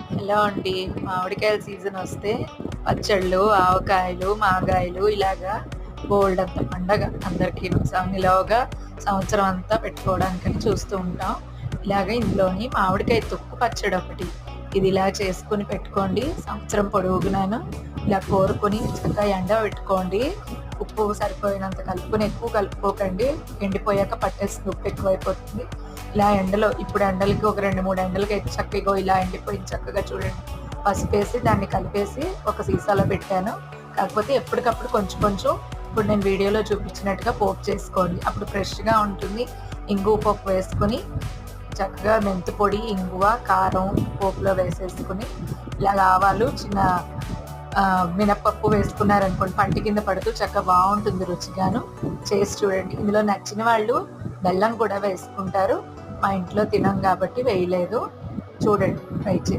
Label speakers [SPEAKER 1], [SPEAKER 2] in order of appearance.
[SPEAKER 1] Hello అండి. మామిడికాయల season వస్తే పచ్చళ్ళు, ఆవకాయలు, మాగాయలు ఇలాగా బోలెడంత పండగ అందరికీ. ఇలాగా సంవత్సరం అంతా పెట్టుకోవడానికని చూస్తూ ఉంటాం. ఇలాగ ఇందులోని మామిడికాయ తొక్కు పచ్చడి ఒకటి. ఇది ఇలా చేసుకుని పెట్టుకోండి. సంవత్సరం పొడుగునాను ఇలా కోరుకొని చక్కగా ఎండబెట్టుకోండి. ఉప్పు సరిపోయినంత కలుపుకొని, ఎక్కువ కలుపుకోకండి. ఎండిపోయాక పట్టేస్తుంది, ఉప్పు ఎక్కువైపోతుంది. ఇలా ఇప్పుడు ఎండలకి ఒక 2, 3 ఎండలకి చక్కగా ఇలా ఎండిపోయింది. చక్కగా చూడండి, పసుపేసి దాన్ని కలిపేసి ఒక సీసాలో పెట్టాను. కాకపోతే ఎప్పటికప్పుడు కొంచెం కొంచెం ఇప్పుడు నేను వీడియోలో చూపించినట్టుగా పోపు చేసుకోండి, అప్పుడు ఫ్రెష్గా ఉంటుంది. ఇంగువ పప్పు వేసుకొని చక్కగా మెంతి పొడి, ఇంగువ, కారం పోపులో వేసేసుకుని ఇలా ఆవాలు, చిన్న మినప్పప్పు వేసుకున్నారనుకోండి, పంటి కింద పడుతూ చక్కగా బాగుంటుంది, రుచిగాను. చేసి చూడండి. ఇందులో నచ్చిన వాళ్ళు బెల్లం కూడా వేసుకుంటారు. మా ఇంట్లో తినం కాబట్టి వేయలేదు. చూడండి, ట్రై చేసి.